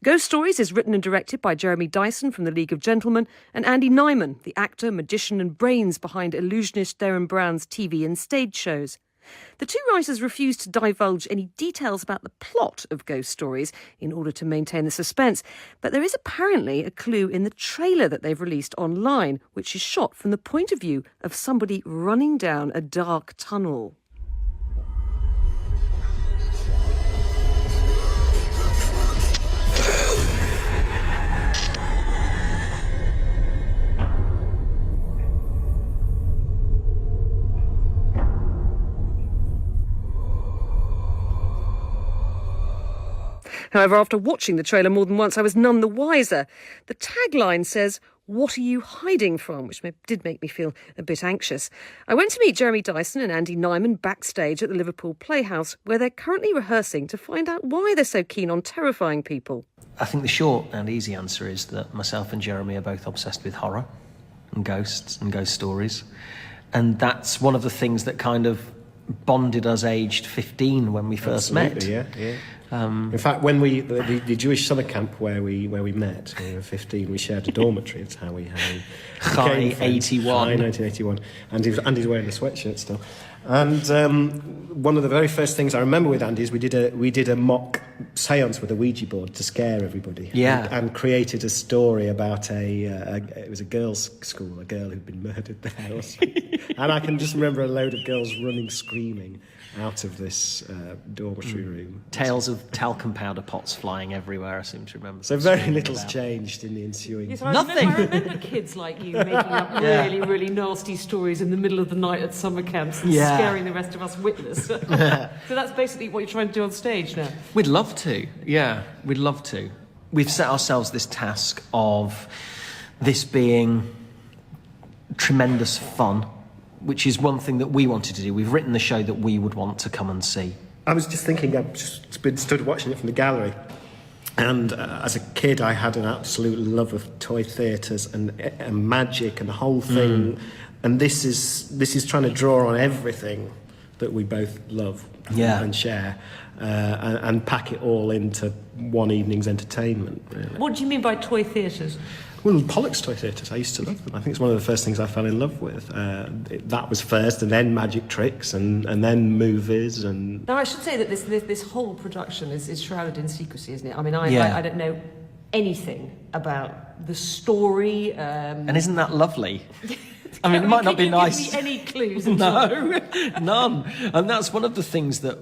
Ghost Stories is written and directed by Jeremy Dyson from The League of Gentlemen and Andy Nyman, the actor, magician and brains behind illusionist Derren Brown's TV and stage shows. The two writers refused to divulge any details about the plot of Ghost Stories in order to maintain the suspense, but there is apparently a clue in the trailer that they've released online, which is shot from the point of view of somebody running down a dark tunnel. However, after watching the trailer more than once, I was none the wiser. The tagline says, "What are you hiding from?" which did make me feel a bit anxious. I went to meet Jeremy Dyson and Andy Nyman backstage at the Liverpool Playhouse, where they're currently rehearsing to find out why they're so keen on terrifying people. I think the short and easy answer is that myself and Jeremy are both obsessed with horror and ghosts and ghost stories. And that's one of the things that kind of bonded us aged 15 when we first met. Yeah. In fact, when the Jewish summer camp where we met, when we were 15, we shared a dormitory. That's how we High 81. High 1981. Andy's wearing a sweatshirt still. And one of the very first things I remember with Andy is we did a mock séance with a Ouija board to scare everybody. Yeah. And created a story about it was a girls' school, a girl who'd been murdered there or something. And I can just remember a load of girls running, screaming out of this dormitory room. Tales of talcum powder pots flying everywhere, I seem to remember. So very little's changed in the ensuing... Yes, Nothing! I remember kids like you making up really, really nasty stories in the middle of the night at summer camps and scaring the rest of us witless. So that's basically what you're trying to do on stage now? We'd love to, yeah, we'd love to. We've set ourselves this task of this being tremendous fun, which is one thing that we wanted to do. We've written the show that we would want to come and see. I was just thinking, I've just been stood watching it from the gallery, and as a kid I had an absolute love of toy theatres and magic and the whole thing, and this is trying to draw on everything that we both love and share, and pack it all into one evening's entertainment. Really. What do you mean by toy theatres? Well, Pollock's toy theatres, I used to love them. I think it's one of the first things I fell in love with. That was first, and then magic tricks, and then movies. And now, I should say that this whole production is shrouded in secrecy, isn't it? I mean, I don't know anything about the story. And isn't that lovely? I mean, it might not be nice. Give me any clues? No, none. And that's one of the things that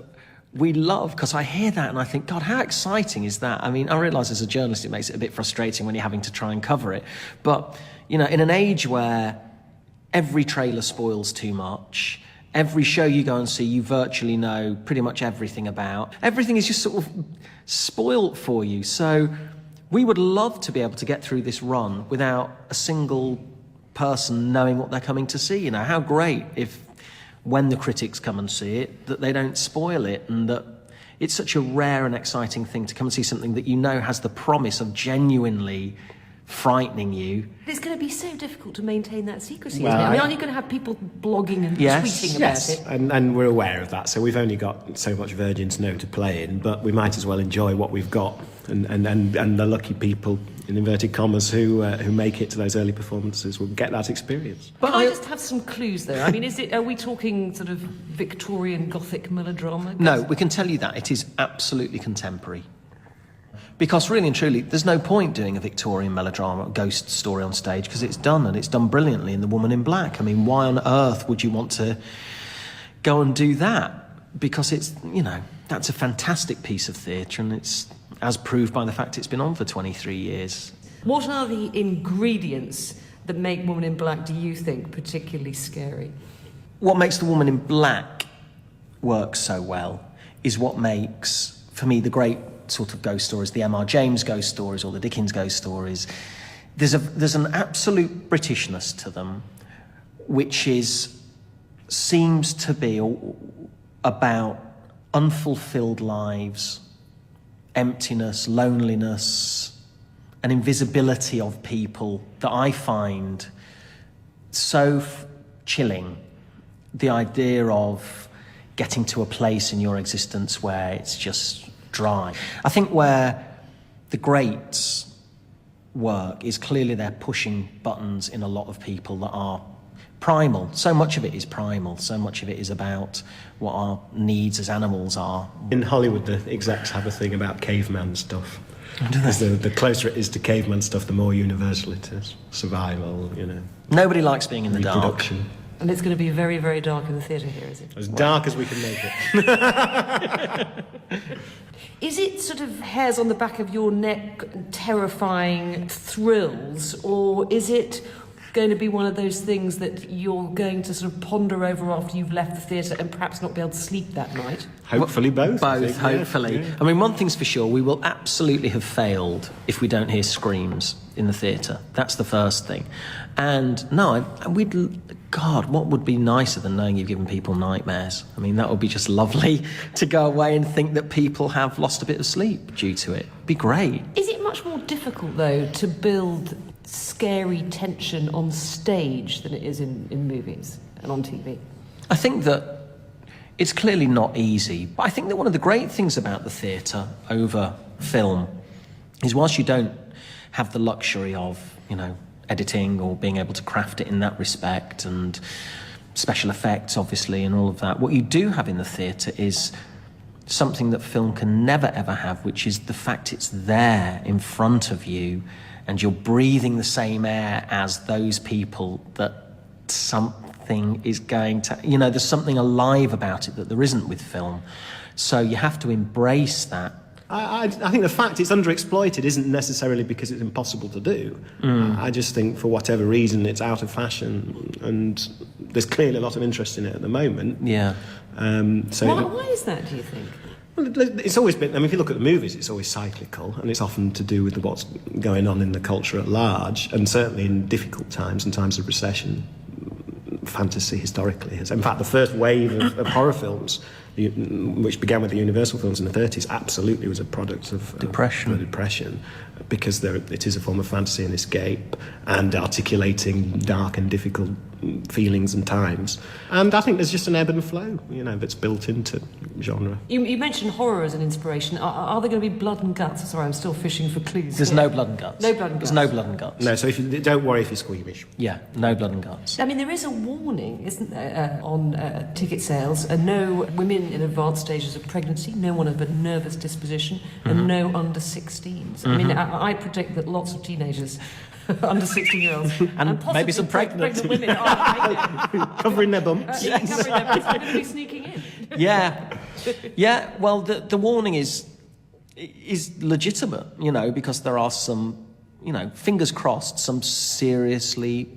we love, because I hear that and I think, God, how exciting is that? I mean, I realise as a journalist it makes it a bit frustrating when you're having to try and cover it. But, you know, in an age where every trailer spoils too much, every show you go and see you virtually know pretty much everything about, everything is just sort of spoilt for you. So we would love to be able to get through this run without a single person knowing what they're coming to see. You know, how great if when the critics come and see it, that they don't spoil it, and that it's such a rare and exciting thing to come and see something that you know has the promise of genuinely frightening you. It's going to be so difficult to maintain that secrecy, isn't it? I mean, aren't you going to have people blogging and tweeting about it? And we're aware of that, so we've only got so much virgin snow to play in, but we might as well enjoy what we've got, and the lucky people, in inverted commas, who make it to those early performances will get that experience. But I just have some clues there. I mean, are we talking sort of Victorian Gothic melodrama? No, we can tell you that. It is absolutely contemporary. Because really and truly, there's no point doing a Victorian melodrama, ghost story on stage, because it's done, and it's done brilliantly in The Woman in Black. I mean, why on earth would you want to go and do that? Because it's, you know, that's a fantastic piece of theatre, and it's as proved by the fact it's been on for 23 years. What are the ingredients that make Woman in Black, do you think, particularly scary? What makes The Woman in Black work so well is what makes, for me, the great sort of ghost stories, the M.R. James ghost stories or the Dickens ghost stories. There's an absolute Britishness to them, which seems to be about unfulfilled lives, emptiness, loneliness, an invisibility of people that I find so chilling. The idea of getting to a place in your existence where it's just dry. I think where the greats' work is clearly they're pushing buttons in a lot of people that are primal. So much of it is primal. So much of it is about what our needs as animals are. In Hollywood, the execs have a thing about caveman stuff. Because the closer it is to caveman stuff, the more universal it is. Survival, you know. Nobody likes being in the dark. Reproduction. And it's going to be very, very dark in the theatre here, is it? As dark as we can make it. Is it sort of hairs on the back of your neck, terrifying thrills, or is it going to be one of those things that you're going to sort of ponder over after you've left the theatre and perhaps not be able to sleep that night? Hopefully both. I Both, think, hopefully. Yeah. I mean, one thing's for sure, we will absolutely have failed if we don't hear screams in the theatre. That's the first thing. And no, God, what would be nicer than knowing you've given people nightmares? I mean, that would be just lovely to go away and think that people have lost a bit of sleep due to it. It'd be great. Is it much more difficult, though, to build scary tension on stage than it is in movies and on TV? I think that it's clearly not easy, but I think that one of the great things about the theatre over film is whilst you don't have the luxury of, you know, editing or being able to craft it in that respect and special effects, obviously, and all of that, what you do have in the theatre is something that film can never, ever have, which is the fact it's there in front of you and you're breathing the same air as those people, that something is going to, you know, there's something alive about it that there isn't with film. So you have to embrace that. I think the fact it's underexploited isn't necessarily because it's impossible to do. I just think for whatever reason it's out of fashion, and there's clearly a lot of interest in it at the moment. Yeah. Why is that, do you think? Well, it's always been, I mean, if you look at the movies, it's always cyclical, and it's often to do with what's going on in the culture at large, and certainly in difficult times, in times of recession, fantasy historically has. In fact, the first wave of horror films, which began with the Universal films in the 30s, absolutely was a product of depression, because it is a form of fantasy and escape, and articulating dark and difficult feelings and times. And I think there's just an ebb and flow, you know, that's built into genre. You mentioned horror as an inspiration. Are there going to be blood and guts? Sorry, I'm still fishing for clues. There's no blood and guts. No blood and guts. There's no blood and guts. No, so don't worry if you're squeamish. Yeah, no blood and guts. I mean, there is a warning, isn't there, on ticket sales. No women in advanced stages of pregnancy, no one of a nervous disposition, and no under 16s. I mean, I predict that lots of teenagers, under 16-year-olds, and possibly maybe some pregnant women are Covering their bumps. covering their butts, are going to be sneaking in. Yeah. Well, the warning is legitimate, you know, because there are some, you know, fingers crossed, some seriously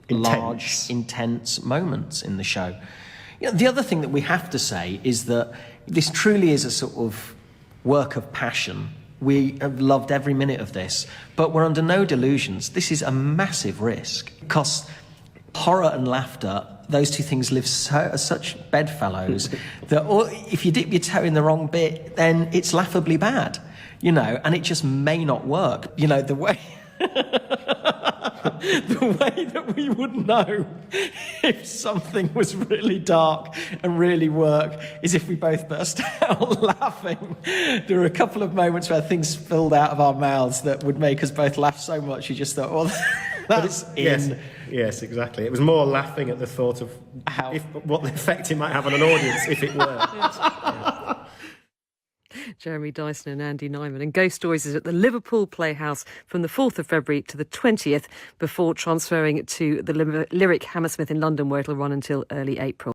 large, intense moments in the show. You know, the other thing that we have to say is that this truly is a sort of work of passion. We have loved every minute of this, but we're under no delusions. This is a massive risk, because horror and laughter, those two things live as such bedfellows that if you dip your toe in the wrong bit, then it's laughably bad, you know, and it just may not work. You know, the way that we would know if something was really dark and really work is if we both burst out laughing. There were a couple of moments where things spilled out of our mouths that would make us both laugh so much you just thought, well, that's in. Yes, exactly. It was more laughing at the thought of what the effect it might have on an audience if it worked. Jeremy Dyson and Andy Nyman. And Ghost Stories is at the Liverpool Playhouse from the 4th of February to the 20th, before transferring to the Lyric Hammersmith in London, where it'll run until early April.